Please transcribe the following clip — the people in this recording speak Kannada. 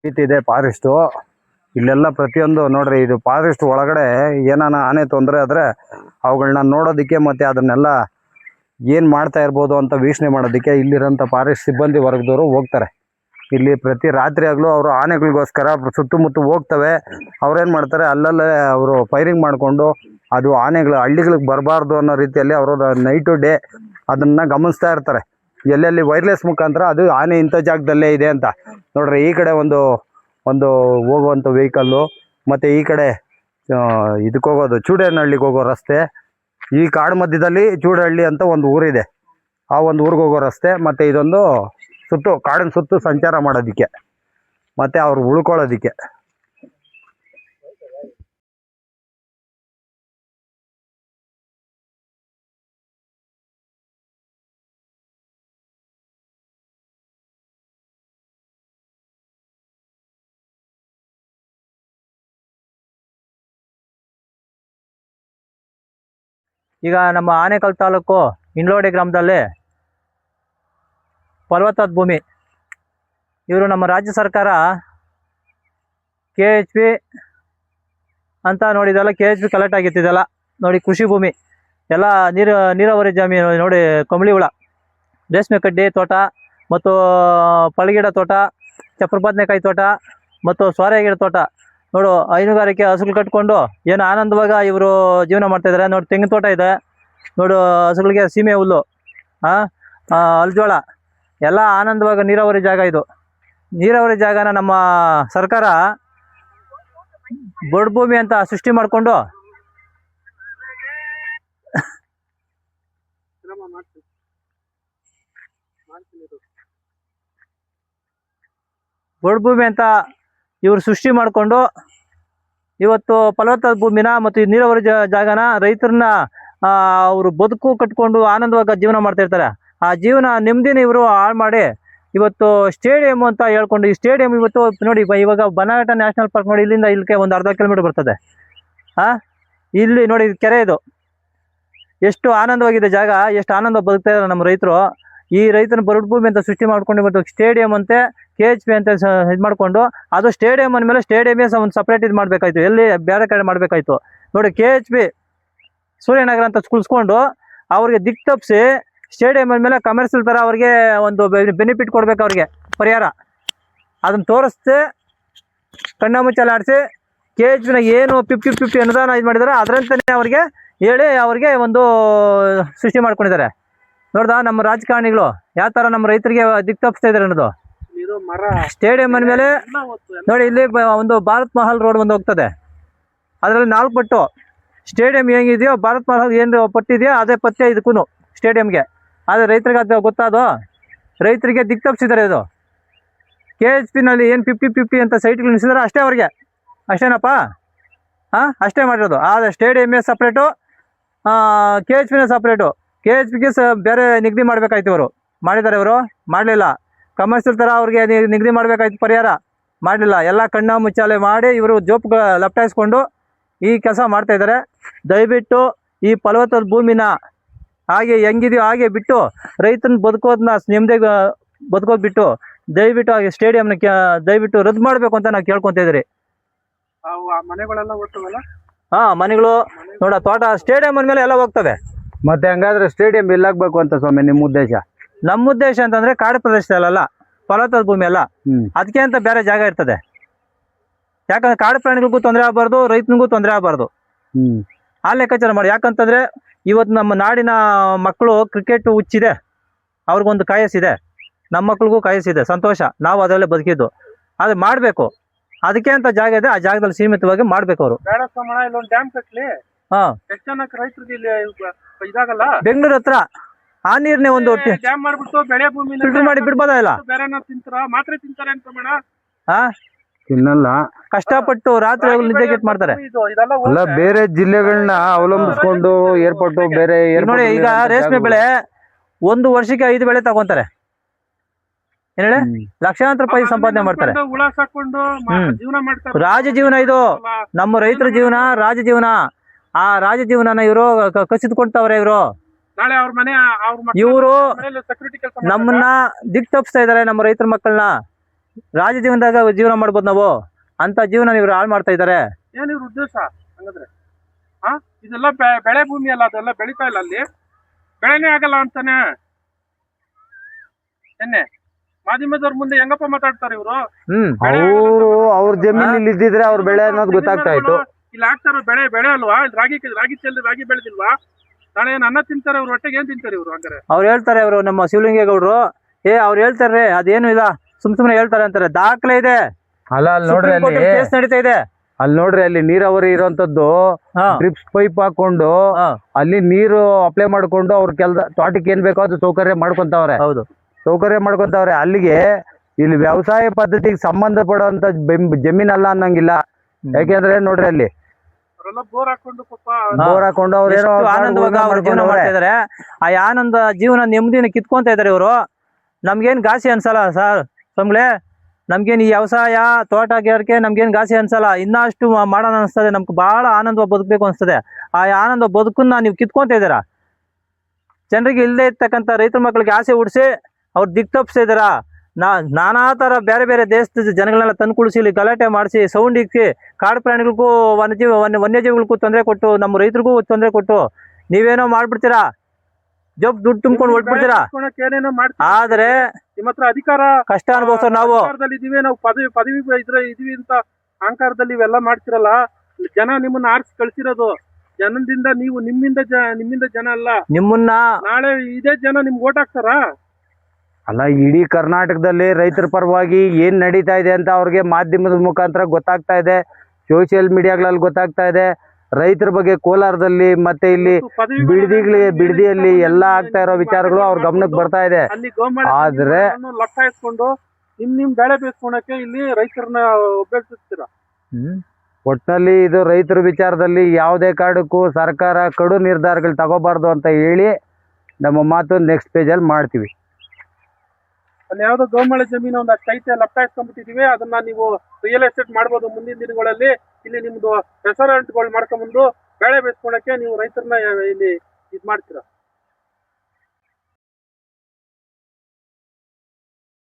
ಇದೆ ಫಾರೆಸ್ಟು. ಇಲ್ಲೆಲ್ಲ ಪ್ರತಿಯೊಂದು ನೋಡ್ರಿ, ಇದು ಫಾರೆಸ್ಟ್ ಒಳಗಡೆ ಏನಾನ ಆನೆ ತೊಂದರೆ ಆದರೆ ಅವುಗಳನ್ನ ನೋಡೋದಕ್ಕೆ ಮತ್ತು ಅದನ್ನೆಲ್ಲ ಏನು ಮಾಡ್ತಾ ಇರ್ಬೋದು ಅಂತ ವೀಕ್ಷಣೆ ಮಾಡೋದಕ್ಕೆ ಇಲ್ಲಿರೋಂಥ ಫಾರೆಸ್ಟ್ ಸಿಬ್ಬಂದಿ ವರ್ಗದವರು ಹೋಗ್ತಾರೆ. ಇಲ್ಲಿ ಪ್ರತಿ ರಾತ್ರಿ ಆಗಲೂ ಅವರು ಆನೆಗಳಿಗೋಸ್ಕರ ಸುತ್ತಮುತ್ತ ಹೋಗ್ತವೆ. ಅವ್ರೇನು ಮಾಡ್ತಾರೆ, ಅಲ್ಲಲ್ಲೇ ಅವರು ಫೈರಿಂಗ್ ಮಾಡಿಕೊಂಡು ಅದು ಆನೆಗಳು ಹಳ್ಳಿಗಳಿಗೆ ಬರಬಾರ್ದು ಅನ್ನೋ ರೀತಿಯಲ್ಲಿ ಅವರು ನೈಟು ಡೇ ಅದನ್ನು ಗಮನಿಸ್ತಾ ಇರ್ತಾರೆ. ಎಲ್ಲೆಲ್ಲಿ ವೈರ್ಲೆಸ್ ಮುಖಾಂತರ ಅದು ಆನೆ ಇಂಥ ಜಾಗದಲ್ಲೇ ಇದೆ ಅಂತ ನೋಡ್ರಿ. ಈ ಕಡೆ ಒಂದು ಹೋಗುವಂಥ ವೆಹಿಕಲ್ಲು, ಮತ್ತು ಈ ಕಡೆ ಇದಕ್ಕೆ ಹೋಗೋದು ಚೂಡೇನಹಳ್ಳಿಗೆ ಹೋಗೋ ರಸ್ತೆ. ಈ ಕಾಡು ಮಧ್ಯದಲ್ಲಿ ಚೂಡಹಳ್ಳಿ ಅಂತ ಒಂದು ಊರಿದೆ, ಆ ಒಂದು ಊರಿಗೆ ಹೋಗೋ ರಸ್ತೆ. ಮತ್ತು ಇದೊಂದು ಕಾಡಿನ ಸುತ್ತು ಸಂಚಾರ ಮಾಡೋದಕ್ಕೆ ಮತ್ತು ಅವ್ರು ಉಳ್ಕೊಳ್ಳೋದಕ್ಕೆ. ಈಗ ನಮ್ಮ ಆನೇಕಲ್ ತಾಲೂಕು ಇಂಡ್ಲೋಡಿ ಗ್ರಾಮದಲ್ಲಿ ಫಲವತ್ತಾದ ಭೂಮಿ. ಇವರು ನಮ್ಮ ರಾಜ್ಯ ಸರ್ಕಾರ KHP ಅಂತ ನೋಡಿದೆಲ್ಲ KHP ಕಲೆಕ್ಟ್ ಆಗಿತ್ತಿದೆಲ್ಲ ನೋಡಿ. ಕೃಷಿ ಭೂಮಿ ಎಲ್ಲ ನೀರಾವರಿ ಜಮೀನು ನೋಡಿ. ಕಂಬಳಿ ಹುಳ, ರೇಷ್ಮೆ ಕಡ್ಡಿ ತೋಟ ಮತ್ತು ಪಳಗಿಡ ತೋಟ, ಚಪ್ರ ಬದನೆಕಾಯಿ ತೋಟ ಮತ್ತು ಸೋರೆ ಗಿಡ ತೋಟ ನೋಡು. ಹೈನುಗಾರಿಕೆ ಹಸುಗಳು ಕಟ್ಕೊಂಡು ಏನು ಆನಂದವಾಗ ಇವರು ಜೀವನ ಮಾಡ್ತಾಯಿದ್ದಾರೆ ನೋಡಿ. ತೆಂಗಿನ ತೋಟ ಇದೆ ನೋಡು, ಹಸುಗಳಿಗೆ ಸೀಮೆ ಹುಲ್ಲು, ಅಲ್ಜೋಳ ಎಲ್ಲ ಆನಂದವಾಗ ನೀರಾವರಿ ಜಾಗ. ಇದು ನೀರಾವರಿ ಜಾಗನ ನಮ್ಮ ಸರ್ಕಾರ ಬೊಡ್ ಭೂಮಿ ಅಂತ ಸೃಷ್ಟಿ ಮಾಡಿಕೊಂಡು ಬೊಡ್ ಭೂಮಿ ಅಂತ ಇವರು ಸೃಷ್ಟಿ ಮಾಡಿಕೊಂಡು ಇವತ್ತು ಫಲವತ್ತಾದ ಭೂಮಿನ ಮತ್ತು ನೀರಾವರಿ ಜಾಗನ ರೈತರನ್ನ ಅವರು ಬದುಕು ಕಟ್ಕೊಂಡು ಆನಂದವಾಗಿ ಜೀವನ ಮಾಡ್ತಾ ಇರ್ತಾರೆ. ಆ ಜೀವನ ನೆಮ್ಮದಿನ ಇವರು ಹಾಳು ಮಾಡಿ ಇವತ್ತು ಸ್ಟೇಡಿಯಂ ಅಂತ ಹೇಳ್ಕೊಂಡು, ಈ ಸ್ಟೇಡಿಯಂ ಇವತ್ತು ನೋಡಿ ಇವಾಗ ಬನಘಟ್ಟ ನ್ಯಾಷನಲ್ ಪಾರ್ಕ್ ನೋಡಿ, ಇಲ್ಲಿಂದ ಇಲ್ಲಿಗೆ ಒಂದು ಅರ್ಧ ಕಿಲೋಮೀಟರ್ ಬರ್ತದೆ. ಇಲ್ಲಿ ನೋಡಿ ಕೆರೆ, ಇದು ಎಷ್ಟು ಆನಂದವಾಗಿದೆ ಜಾಗ, ಎಷ್ಟು ಆನಂದ ಬದುಕ್ತಾ ಇದ್ದಾರೆ ನಮ್ಮ ರೈತರು. ಈ ರೈತನ ಬರಡು ಭೂಮಿ ಅಂತ ಸೃಷ್ಟಿ ಮಾಡ್ಕೊಂಡು ಇವತ್ತು ಸ್ಟೇಡಿಯಂ ಅಂತೆ KHP ಅಂತ ಇದು ಮಾಡಿಕೊಂಡು, ಅದು ಸ್ಟೇಡಿಯಂ ಅಂದಮೇಲೆ ಸ್ಟೇಡಿಯಮೇ ಒಂದು ಸಪ್ರೇಟ್ ಇದು ಮಾಡಬೇಕಾಯ್ತು, ಎಲ್ಲಿ ಬೇರೆ ಕಡೆ ಮಾಡಬೇಕಾಯ್ತು ನೋಡಿ. KHP ಸೂರ್ಯನಗರ ಅಂತ ಕುಳಿಸ್ಕೊಂಡು ಅವ್ರಿಗೆ ದಿಕ್ಕು ತಪ್ಪಿಸಿ ಸ್ಟೇಡಿಯಂ ಅಂದಮೇಲೆ ಕಮರ್ಷಿಯಲ್ ಥರ ಅವ್ರಿಗೆ ಒಂದು ಬೆನಿಫಿಟ್ ಕೊಡ್ಬೇಕು, ಅವ್ರಿಗೆ ಪರಿಹಾರ ಅದನ್ನು ತೋರಿಸ್ತೆ ಕಣ್ಣ ಮುಚ್ಚಾಲೆ ಆಡಿಸಿ KHPನ ಏನು 50-50 ಅನುದಾನ ಇದು ಮಾಡಿದ್ದಾರೆ ಅದರಂತಲೇ ಅವ್ರಿಗೆ ಹೇಳಿ ಅವ್ರಿಗೆ ಒಂದು ಸೃಷ್ಟಿ ಮಾಡ್ಕೊಂಡಿದ್ದಾರೆ. ನೋಡ್ದಾ ನಮ್ಮ ರಾಜಕಾರಣಿಗಳು ಯಾವ ಥರ ನಮ್ಮ ರೈತರಿಗೆ ದಿಕ್ಕು ತಪ್ಪಿಸ್ತಾ ಇದ್ದಾರೆ ಅನ್ನೋದು. ಸ್ಟೇಡಿಯಂ ಅಂದಮೇಲೆ ನೋಡಿ, ಇಲ್ಲಿ ಒಂದು ಭಾರತ್ ಮಹಲ್ ರೋಡ್ ಒಂದು ಹೋಗ್ತದೆ, ಅದರಲ್ಲಿ 4 ಪಟ್ಟು. ಸ್ಟೇಡಿಯಂ ಹೆಂಗಿದೆಯೋ ಭಾರತ್ ಮಹಲ್ ಏನು ಪಟ್ಟಿದೆಯೋ ಅದೇ ಪತ್ತೆ ಇದಕ್ಕೂ ಸ್ಟೇಡಿಯಂಗೆ. ಆದರೆ ರೈತರಿಗೆ ಅದು ಗೊತ್ತಾದೋ, ರೈತರಿಗೆ ದಿಕ್ಕು ತಪ್ಪಿಸಿದ್ದಾರೆ. ಇದು KHPನಲ್ಲಿ ಏನು 50-50 ಅಂತ ಸೈಟ್ಗಳು ನಿಲ್ಲಿಸಿದಾರೆ ಅಷ್ಟೇ ಅವ್ರಿಗೆ, ಅಷ್ಟೇನಪ್ಪ? ಅಷ್ಟೇ ಮಾಡಿರೋದು. ಆದರೆ ಸ್ಟೇಡಿಯಮ್ಮೇ ಸಪ್ರೇಟು, KHPನೇ ಸಪ್ರೇಟು. KHPಗೆ ಬೇರೆ ನಿಗದಿ ಮಾಡಬೇಕಾಯ್ತು, ಇವರು ಮಾಡಿದ್ದಾರೆ, ಇವರು ಮಾಡಲಿಲ್ಲ. ಕಮರ್ಷಿಯಲ್ ಥರ ಅವ್ರಿಗೆ ನಿಗದಿ ಮಾಡಬೇಕಾಯ್ತು, ಪರಿಹಾರ ಮಾಡಲಿಲ್ಲ. ಎಲ್ಲ ಕಣ್ಣ ಮುಚ್ಚಾಲೆ ಮಾಡಿ ಇವರು ಜೋಪ್ ಲಪ್ಟಾಯಿಸ್ಕೊಂಡು ಈ ಕೆಲಸ ಮಾಡ್ತಾಯಿದ್ದಾರೆ. ದಯವಿಟ್ಟು ಈ ಫಲವತ್ತಾದ ಭೂಮಿನ ಹಾಗೆ ಹೆಂಗಿದೆಯೋ ಹಾಗೆ ಬಿಟ್ಟು ರೈತನ ಬದುಕೋದನ್ನ ನೆಮ್ಮದಿಗೆ ಬದುಕೋದು ಬಿಟ್ಟು ದಯವಿಟ್ಟು ಹಾಗೆ ಸ್ಟೇಡಿಯಂನ ದಯವಿಟ್ಟು ರದ್ದು ಮಾಡಬೇಕು ಅಂತ ನಾವು ಕೇಳ್ಕೊತಾ ಇದ್ದೀರಿ. ಮನೆಗಳು ನೋಡ, ತೋಟ ಸ್ಟೇಡಿಯಂ ಅಂದಮೇಲೆ ಎಲ್ಲ ಹೋಗ್ತವೆ. ಮತ್ತೆ ಹಂಗಾದ್ರೆ ಸ್ಟೇಡಿಯಂ ಎಲ್ಲಾಗಬೇಕು ಅಂತ ಸ್ವಾಮಿ ನಿಮ್ಮ ಉದ್ದೇಶ? ನಮ್ಮ ಉದ್ದೇಶ ಅಂತಂದ್ರೆ ಕಾಡು ಪ್ರದೇಶದಲ್ಲ, ಫಲವತ್ತಾದ ಭೂಮಿ ಅಲ್ಲ, ಅದಕ್ಕೆ ಅಂತ ಬೇರೆ ಜಾಗ ಇರ್ತದೆ. ಯಾಕಂದ್ರೆ ಕಾಡು ಪ್ರಾಣಿಗಳಿಗೂ ತೊಂದರೆ ಆಗಬಾರ್ದು, ರೈತನಿಗೂ ತೊಂದರೆ ಆಗಬಾರ್ದು. ಆ ಲೆಕ್ಕಾಚಾರ ಮಾಡಿ. ಯಾಕಂತಂದ್ರೆ ಇವತ್ತು ನಮ್ಮ ನಾಡಿನ ಮಕ್ಕಳು ಕ್ರಿಕೆಟ್ ಹುಚ್ಚಿದೆ, ಅವ್ರಿಗೊಂದು ಕಾಯಸ್ಸಿದೆ, ನಮ್ಮ ಮಕ್ಳಿಗೂ ಕಾಯಸ್ಸಿದೆ, ಸಂತೋಷ, ನಾವು ಅದರಲ್ಲೇ ಬದುಕಿದ್ದು. ಅದು ಮಾಡಬೇಕು, ಅದಕ್ಕೆ ಅಂತ ಜಾಗ ಇದೆ, ಆ ಜಾಗದಲ್ಲಿ ಸೀಮಿತವಾಗಿ ಮಾಡ್ಬೇಕು ಅವರು. ಬೆಂಗಳೂರು ಹತ್ರ ಆ ನೀರ್ನೇ ಒಂದು ಫಿಲ್ಟರ್ ಮಾಡಿ ಬಿಡ್ಬೋದಲ್ಲ? ತಿನ್ನಲ್ಲ, ಕಷ್ಟಪಟ್ಟು ರಾತ್ರಿ ನಿದ್ದೆ ಮಾಡ್ತಾರೆ. ಅಲ್ಲ, ಬೇರೆ ಜಿಲ್ಲೆಗಳನ್ನ ಅವಲಂಬಿಸ್ಕೊಂಡು ಏರ್ಪೋರ್ಟ್ ಬೇರೆ ನೋಡಿ. ಈಗ ರೇಷ್ಮೆ ಬೆಳೆ 1 ವರ್ಷಕ್ಕೆ 5 ಬೆಳೆ ತಗೊಂತಾರೆ, ಏನ್ ಹೇಳಿ, ಲಕ್ಷಾಂತರ ರೂಪಾಯಿ ಸಂಪಾದನೆ ಮಾಡ್ತಾರೆ. ರಾಜಜೀವನ ಇದು, ನಮ್ಮ ರೈತರ ಜೀವನ ರಾಜಜೀವನ. ಆ ರಾಜಜೀವನನ ಇವರು ಕಸಿದ್ಕೊಳ್ತಾವ್ರೆ. ಇವರು ನಮ್ಮನ್ನ ದಿಕ್ ತಪ್ಪಿಸ್ತಾ ಇದಾರೆ, ನಮ್ಮ ರೈತರ ಮಕ್ಕಳನ್ನ. ರಾಜ ಜೀವನದಾಗ ಜೀವನ ಮಾಡ್ಬೋದು ನಾವು, ಅಂತ ಜೀವನ ಇವ್ರು ಹಾಳು ಮಾಡ್ತಾ ಇದ್ದಾರೆ. ಏನ್ ಇವ್ರ ಉದ್ದೇಶ ಹಂಗಂದ್ರೆ? ಇದೆಲ್ಲ ಬೆಳೆ ಭೂಮಿ ಅಲ್ಲ, ಅದೆಲ್ಲ ಬೆಳಿತಾ ಇಲ್ಲ, ಅಲ್ಲಿ ಬೆಳೆನೇ ಆಗಲ್ಲ ಅಂತಾನೆ. ಎನ್ನೆ ಮಾಧ್ಯಮದವ್ರ ಮುಂದೆ ಹೆಂಗಪ್ಪ ಮಾತಾಡ್ತಾರೆ ಇವರು? ಅವ್ರ ಜಮೀನಲ್ಲಿ ಇದ್ದಿದ್ರೆ ಅವ್ರ ಬೆಳೆ ಅನ್ನೋದು ಗೊತ್ತಾಗ್ತಾ ಇತ್ತು. ಇಲ್ಲಿ ಹಾಕ್ತಾರ ಬೆಳೆ ಅಲ್ವಾ? ರಾಗಿ ರಾಗಿ ಬೆಳೆದಿಲ್ವಾ? ನಾಳೆ ಏನ್ ಅನ್ನ ತಿಂತಾರೆ? ಅವ್ರ ಹೊಟ್ಟೆಗೆ ಏನ್ ತಿಂತಾರೆ ಇವ್ರು? ಹಂಗಾರೆ ಅವ್ರು ಹೇಳ್ತಾರೆ, ಅವರು ನಮ್ಮ ಶಿವಲಿಂಗೇಗೌಡರು, ಅವ್ರು ಹೇಳ್ತಾರೆ ಅದೇನು ಇಲ್ಲ, ಸುಮ್ನೆ ಹೇಳ್ತಾರೆ ಅಂತಾರೆ. ದಾಖಲೆ ಇದೆ. ಅಲ್ಲ ಅಲ್ಲಿ ನೋಡ್ರಿ, ಅಲ್ಲಿ ಕೇಸ್ ನಡೀತಾ ಇದೆ. ಅಲ್ಲಿ ನೋಡ್ರಿ, ಅಲ್ಲಿ ನೀರಾವರಿ ಇರೋಂಥದ್ದು ಡ್ರಿಪ್ಸ್ ಪೈಪ್ ಹಾಕೊಂಡು ಅಲ್ಲಿ ನೀರು ಅಪ್ಲೈ ಮಾಡ್ಕೊಂಡು ಅವ್ರ ತೋಟಕ್ಕೆ ಏನ್ ಬೇಕೋ ಅದು ಸೌಕರ್ಯ ಮಾಡ್ಕೊಂತವ್ರೆ. ಹೌದು, ಸೌಕರ್ಯ ಮಾಡ್ಕೊಂತವ್ರೆ. ಅಲ್ಲಿಗೆ ಇಲ್ಲಿ ವ್ಯವಸಾಯ ಪದ್ಧತಿಗೆ ಸಂಬಂಧ ಪಡುವಂತ ಜಮೀನಲ್ಲ ಅನ್ನಂಗಿಲ್ಲ. ಯಾಕೆಂದ್ರೆ ನೋಡ್ರಿ, ಅಲ್ಲಿ ಬೋರ್ ಹಾಕೊಂಡು ಬೋರ್ ಹಾಕೊಂಡು ಅವ್ರೇನೋ ಆನಂದವಾಗ ಅವ್ರ ಜೀವನ ಮಾಡ್ತಾ ಇದಾರೆ. ಆ ಆನಂದ ಜೀವನ ನೆಮ್ಮದಿನ ಕಿತ್ಕೊಂತ ಇದಾರೆ ಇವರು. ನಮ್ಗೇನ್ ಘಾಸಿ ಅನ್ಸಲ್ಲ ಸರ್ ಸಂಬ್ಳೆ, ನಮ್ಗೇನ್ ಈ ವ್ಯವಸಾಯ ತೋಟಗಾರಿಕೆ ನಮ್ಗೇನ್ ಘಾಸಿ ಅನ್ಸಲ್ಲ. ಇನ್ನಷ್ಟು ಮಾಡೋಣ ಅನ್ಸ್ತದೆ, ನಮ್ಗೆ ಬಹಳ ಆನಂದವಾಗಿ ಬದುಕಬೇಕು ಅನ್ಸ್ತದೆ. ಆ ಆನಂದ ಬದುಕನ್ನ ನೀವು ಕಿತ್ಕೊಂತ ಇದ್ದೀರಾ. ಜನರಿಗೆ ಇಲ್ಲದೆ ಇರ್ತಕ್ಕಂಥ ರೈತರ ಮಕ್ಕಳಿಗೆ ಆಸೆ ಹುಡ್ಸಿ ಅವ್ರು ದಿಕ್ತಪ್ಪಿಸ್ತಾ ಇದ್ದಾರ. ನಾನಾ ತರ ಬೇರೆ ಬೇರೆ ದೇಶದ ಜನಗಳನ್ನೆಲ್ಲ ತಂದುಕುಳಿಸಿ ಇಲ್ಲಿ ಗಲಾಟೆ ಮಾಡಿಸಿ ಸೌಂಡ್ ಇಕ್ಕಿ ಕಾಡು ಪ್ರಾಣಿಗಳಿಗೂ ವನ್ಯಜೀವಿಗಳಿಗೂ ತೊಂದರೆ ಕೊಟ್ಟು ನಮ್ಮ ರೈತರಿಗೂ ತೊಂದರೆ ಕೊಟ್ಟು ನೀವೇನೋ ಮಾಡ್ಬಿಡ್ತೀರಾ, ದುಡ್ಡು ತುಂಬ್ಕೊಂಡು ಹೊರಟ್ಬಿಡ್ತೀರಾ. ಆದ್ರೆ ನಿಮ್ಮ ಹತ್ರ ಅಧಿಕಾರ ಕಷ್ಟ ಅನುಭವಿಸೋ ನಾವು ಇದೀವಿ, ನಾವು ಪದವಿ ಇದೀವಿ ಅಂತ ಅಹಂಕಾರದಲ್ಲಿ ಇವೆಲ್ಲ ಮಾಡ್ತಿರಲ್ಲ. ಜನ ನಿಮ್ಮನ್ನ ಆರಿಸಿ ಕಳ್ಸಿರೋದು. ಜನದಿಂದ ನೀವು ನಿಮ್ಮಿಂದ ಜನ ಅಲ್ಲ. ನಿಮ್ಮನ್ನ ನಾಳೆ ಇದೇ ಜನ ನಿಮ್ಗೆ ಓಟ್ ಹಾಕ್ತಾರ? ಅಲ್ಲ, ಇಡೀ ಕರ್ನಾಟಕದಲ್ಲಿ ರೈತರ ಪರವಾಗಿ ಏನ್ ನಡೀತಾ ಇದೆ ಅಂತ ಅವ್ರಿಗೆ ಮಾಧ್ಯಮದ ಮುಖಾಂತರ ಗೊತ್ತಾಗ್ತಾ ಇದೆ, ಸೋಷಿಯಲ್ ಮೀಡಿಯಾಗಳಲ್ಲಿ ಗೊತ್ತಾಗ್ತಾ ಇದೆ. ರೈತರ ಬಗ್ಗೆ ಕೋಲಾರದಲ್ಲಿ ಮತ್ತೆ ಇಲ್ಲಿ ಬಿಡದಿಯಲ್ಲಿ ಎಲ್ಲ ಆಗ್ತಾ ಇರೋ ವಿಚಾರಗಳು ಅವ್ರ ಗಮನಕ್ಕೆ ಬರ್ತಾ ಇದೆ. ಆದ್ರೆ ಲಕ್ಷಾಯಿಸ್ಕೊಂಡು ನಿಮ್ ಬೆಳೆ ಬೇಯಿಸ್ಕೊಳಕ್ಕೆ ಇಲ್ಲಿ ರೈತರನ್ನ ಒಬ್ಬೆಲ್ಸಿಸ್ತೀರ. ಒಟ್ಟಿನಲ್ಲಿ ಇದು ರೈತರ ವಿಚಾರದಲ್ಲಿ ಯಾವುದೇ ಕಾರಣಕ್ಕೂ ಸರ್ಕಾರ ಕಡು ನಿರ್ಧಾರಗಳು ತಗೋಬಾರ್ದು ಅಂತ ಹೇಳಿ ನಮ್ಮ ಮಾತು ನೆಕ್ಸ್ಟ್ ಪೇಜಲ್ಲಿ ಮಾಡ್ತೀವಿ. ಅಲ್ಲಿ ಯಾವ್ದೋ ಗೋಮಾಳ ಜಮೀನು ಒಂದು ಅಷ್ಟು ಐತೆ, ಲಪ್ಟಾಯಿಸ್ಕೊಂಡ್ಬಿಟ್ಟಿದೀವಿ. ಅದನ್ನ ನೀವು ರಿಯಲ್ ಎಸ್ಟೇಟ್ ಮಾಡ್ಬೋದು ಮುಂದಿನ ದಿನಗಳಲ್ಲಿ. ಇಲ್ಲಿ ನಿಮ್ದು ರೆಸ್ಟೋರೆಂಟ್ಗಳು ಮಾಡ್ಕೊಂಡ್ಬಂದು ಬೆಳೆ ಬೇಯಿಸ್ಕೊಳಕ್ಕೆ ನೀವು ರೈತರನ್ನ ಇಲ್ಲಿ ಇದ್ ಮಾಡ್ತೀರಾ.